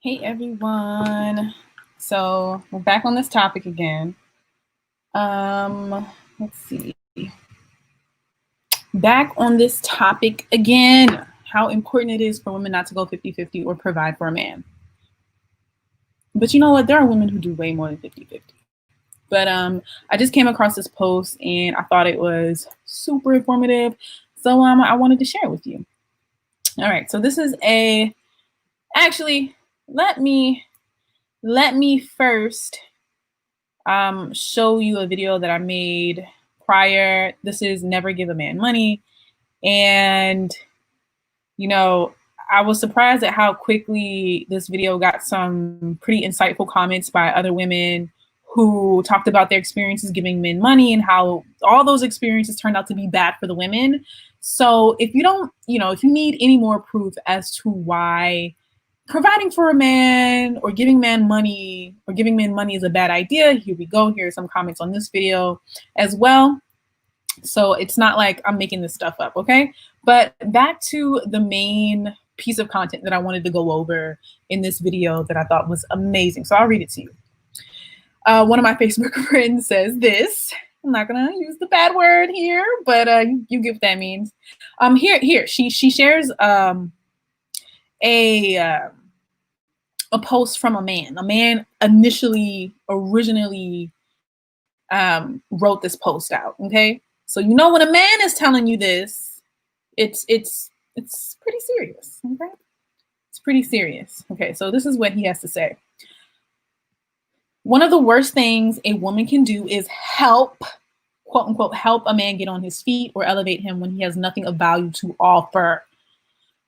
Hey everyone. So we're back on this topic again. Let's see. Back on this topic again. How important it is for women not to go 50-50 or provide for a man. But you know what? There are women who do way more than 50-50. But I just came across this post and I thought it was super informative. So I wanted to share it with you. All right. So this is actually let me first show you a video that I made prior. This is Never Give a Man Money. And, you know, I was surprised at how quickly this video got some pretty insightful comments by other women who talked about their experiences giving men money and how all those experiences turned out to be bad for the women. So if you don't, if you need any more proof as to why providing for a man or giving men money is a bad idea, here we go. Here are some comments on this video as well. So it's not like I'm making this stuff up, okay? But back to the main piece of content that I wanted to go over in this video that I thought was amazing. So I'll read it to you. One of my Facebook friends says this. I'm not gonna use the bad word here, but you get what that means. Here she shares a post from a man. A man originally wrote this post out. Okay, so you know when a man is telling you this, it's pretty serious. Okay, it's pretty serious. Okay, so this is what he has to say. One of the worst things a woman can do is help, quote unquote, help a man get on his feet or elevate him when he has nothing of value to offer.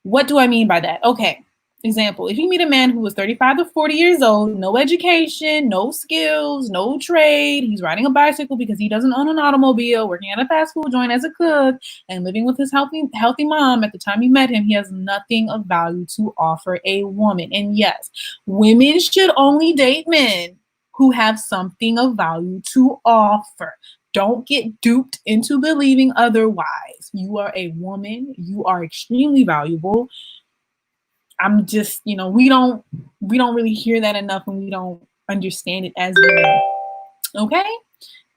What do I mean by that? Okay. Example, if you meet a man who is 35 to 40 years old, no education, no skills, no trade, he's riding a bicycle because he doesn't own an automobile, working at a fast food joint as a cook, and living with his healthy mom at the time you met him, he has nothing of value to offer a woman. And yes, women should only date men who have something of value to offer. Don't get duped into believing otherwise. You are a woman. You are extremely valuable. I'm just, we don't really hear that enough, and we don't understand it as women. Okay?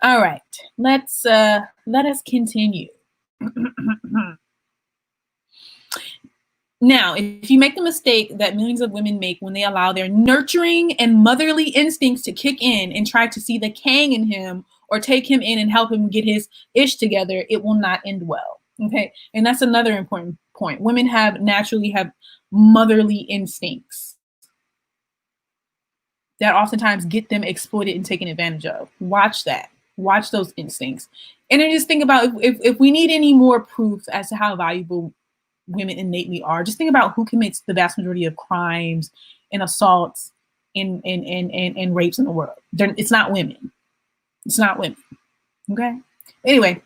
All right. Let us continue. Now, if you make the mistake that millions of women make when they allow their nurturing and motherly instincts to kick in and try to see the Kang in him or take him in and help him get his ish together, it will not end well. Okay. And that's another important point. Women naturally have motherly instincts that oftentimes get them exploited and taken advantage of. Watch that. Watch those instincts. And then just think about if we need any more proof as to how valuable women innately are, just think about who commits the vast majority of crimes and assaults and rapes in the world. It's not women. It's not women. Okay. Anyway,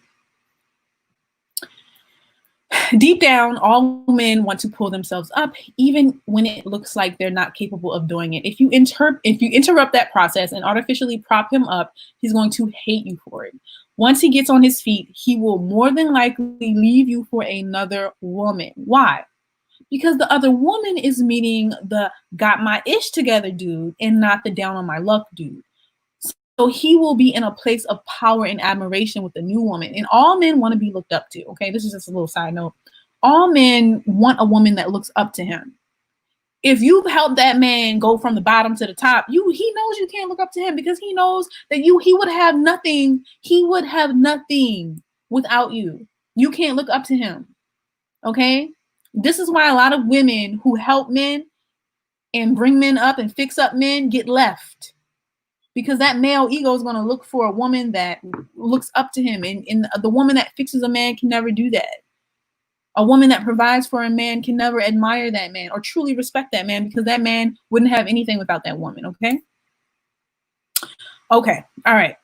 deep down, all men want to pull themselves up, even when it looks like they're not capable of doing it. If you interrupt that process and artificially prop him up, he's going to hate you for it. Once he gets on his feet, he will more than likely leave you for another woman. Why? Because the other woman is meeting the got my ish together dude and not the down on my luck dude. So he will be in a place of power and admiration with the new woman. And all men want to be looked up to. Okay, this is just a little side note. All men want a woman that looks up to him. If you've helped that man go from the bottom to the top, he knows you can't look up to him because he knows that he would have nothing. He would have nothing without you. You can't look up to him. Okay? This is why a lot of women who help men and bring men up and fix up men get left. Because that male ego is going to look for a woman that looks up to him. And the woman that fixes a man can never do that. A woman that provides for a man can never admire that man or truly respect that man because that man wouldn't have anything without that woman, okay? Okay, all right.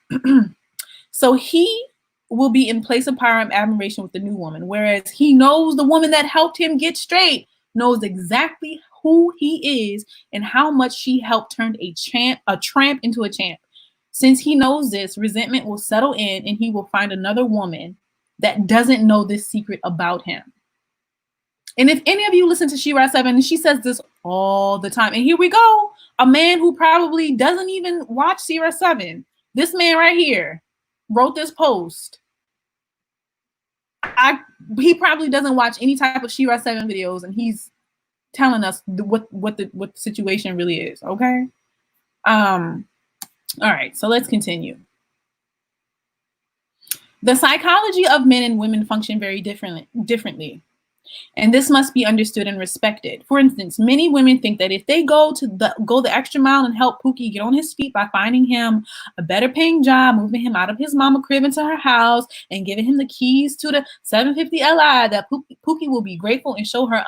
So he will be in place of power and admiration with the new woman, whereas he knows the woman that helped him get straight knows exactly who he is and how much she helped turn a tramp into a champ. Since he knows this, resentment will settle in and he will find another woman that doesn't know this secret about him. And if any of you listen to She Ride 7, she says this all the time. And here we go. A man who probably doesn't even watch Sierra 7. This man right here wrote this post. He probably doesn't watch any type of She-Ra 7 videos, and he's telling us what the situation really is. Okay. All right, so let's continue. The psychology of men and women function very differently. And this must be understood and respected. For instance, many women think that if they go the extra mile and help Pookie get on his feet by finding him a better paying job, moving him out of his mama crib into her house, and giving him the keys to the 750 Li, that Pookie will be grateful and show her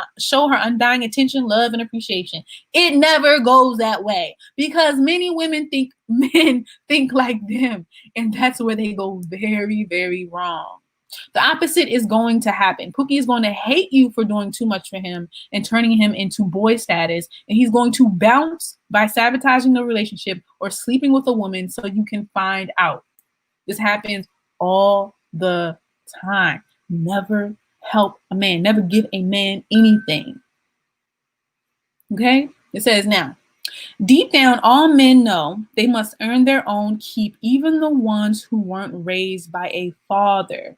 undying attention, love, and appreciation. It never goes that way, because many women think men think like them, and that's where they go very, very wrong. The opposite is going to happen. Pookie is going to hate you for doing too much for him and turning him into boy status. And he's going to bounce by sabotaging the relationship or sleeping with a woman so you can find out. This happens all the time. Never help a man. Never give a man anything. Okay? It says now, deep down, all men know they must earn their own keep, even the ones who weren't raised by a father.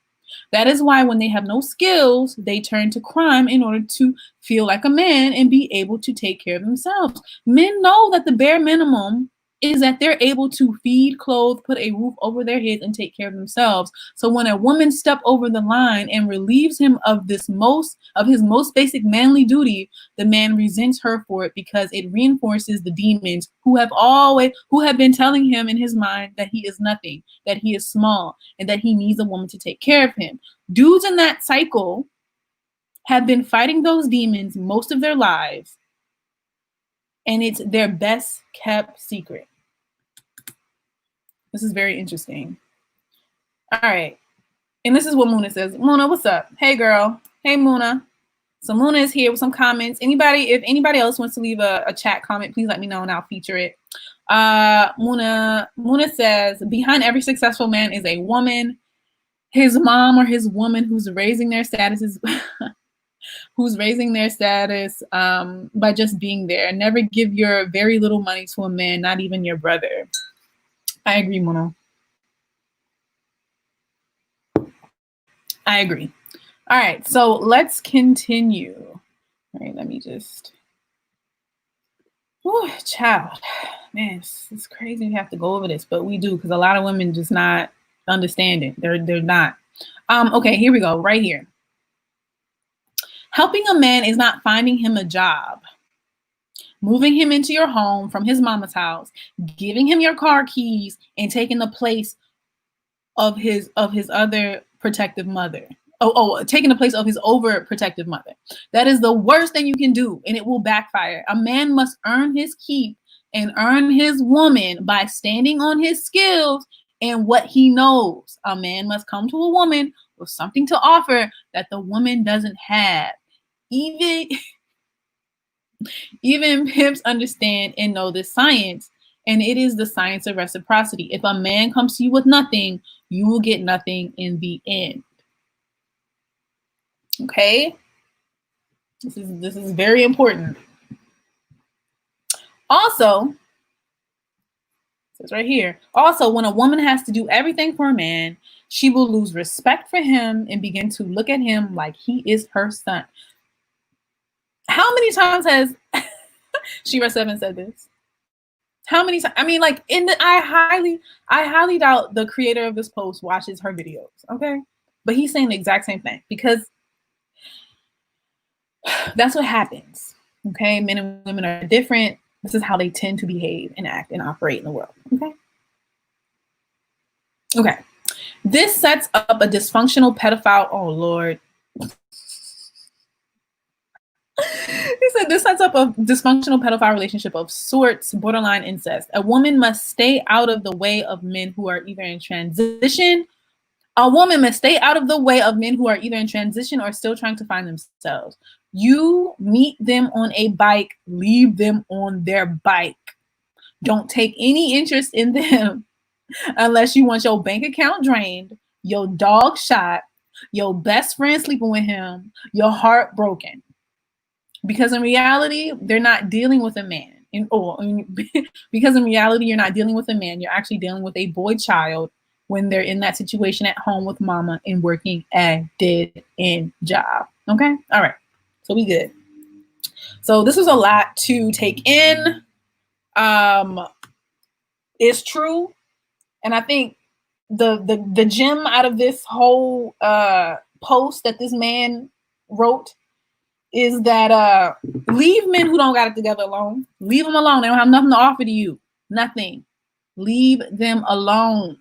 That is why when they have no skills, they turn to crime in order to feel like a man and be able to take care of themselves. Men know that the bare minimum is that they're able to feed, clothe, put a roof over their heads, and take care of themselves. So when a woman steps over the line and relieves him of his most basic manly duty, the man resents her for it, because it reinforces the demons who have been telling him in his mind that he is nothing, that he is small, and that he needs a woman to take care of him. Dudes in that cycle have been fighting those demons most of their lives, and it's their best kept secret. This is very interesting. All right. And this is what Muna says. Muna, what's up? Hey, girl. Hey, Muna. So Muna is here with some comments. If anybody else wants to leave a chat comment, please let me know and I'll feature it. Muna says, behind every successful man is a woman, his mom or his woman who's raising their status by just being there. Never give your very little money to a man, not even your brother. I agree, Mona. I agree. All right, so let's continue. All right, let me just. Whew, child, man, it's crazy we have to go over this, but we do, because a lot of women just not understanding. They're not. Okay, here we go. Right here. Helping a man is not finding him a job, moving him into your home from his mama's house, giving him your car keys, and taking the place of his other protective mother. Taking the place of his overprotective mother. That is the worst thing you can do, and it will backfire. A man must earn his keep and earn his woman by standing on his skills and what he knows. A man must come to a woman with something to offer that the woman doesn't have. Even pimps understand and know this science, and it is the science of reciprocity. If a man comes to you with nothing, you will get nothing in the end. Okay? This is very important. Also, it says right here, also, when a woman has to do everything for a man, she will lose respect for him and begin to look at him like he is her son. How many times has She-Ra 7 said this? How many times? I mean, like, I highly doubt the creator of this post watches her videos, okay? But he's saying the exact same thing, because that's what happens, okay? Men and women are different. This is how they tend to behave and act and operate in the world, okay? Okay. This sets up a dysfunctional pedophile. Oh, Lord. He said this sets up a dysfunctional pedophile relationship of sorts, borderline incest. A woman must stay out of the way of men who are either in transition. A woman must stay out of the way of men who are either in transition or still trying to find themselves. You meet them on a bike, leave them on their bike. Don't take any interest in them unless you want your bank account drained, your dog shot, your best friend sleeping with him, your heart broken. because in reality, they're not dealing with a man. Because in reality, you're not dealing with a man. You're actually dealing with a boy child when they're in that situation at home with mama and working a dead-end job. Okay? All right. So we good. So this is a lot to take in. It's true. And I think the gem out of this whole post that this man wrote is that leave men who don't got it together alone. Leave them alone. They don't have nothing to offer to you. Nothing. Leave them alone.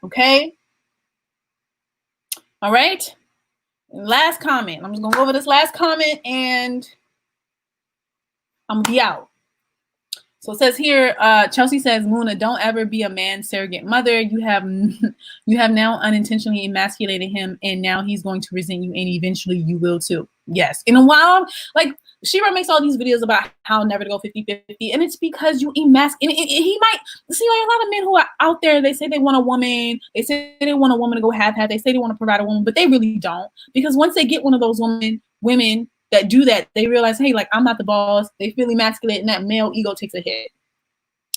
Okay? All right? Last comment. I'm just going to go over this last comment and I'm going to be out. So it says here, Chelsea says, Muna, don't ever be a man's surrogate mother. You have now unintentionally emasculated him, and now he's going to resent you, and eventually you will too. Yes. In a while, like, Shira makes all these videos about how never to go 50-50, and it's because you emasculate. He might see, like, a lot of men who are out there, they say they want a woman. They say they want a woman to go half-half. They say they want to provide a woman, but they really don't. Because once they get one of those women that do that, they realize, hey, like, I'm not the boss. They feel emasculated, and that male ego takes a hit.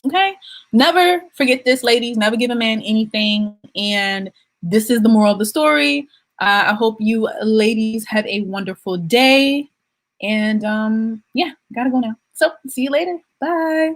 Okay? Never forget this, ladies. Never give a man anything. And this is the moral of the story. I hope you ladies have a wonderful day. And yeah, gotta go now. So see you later. Bye.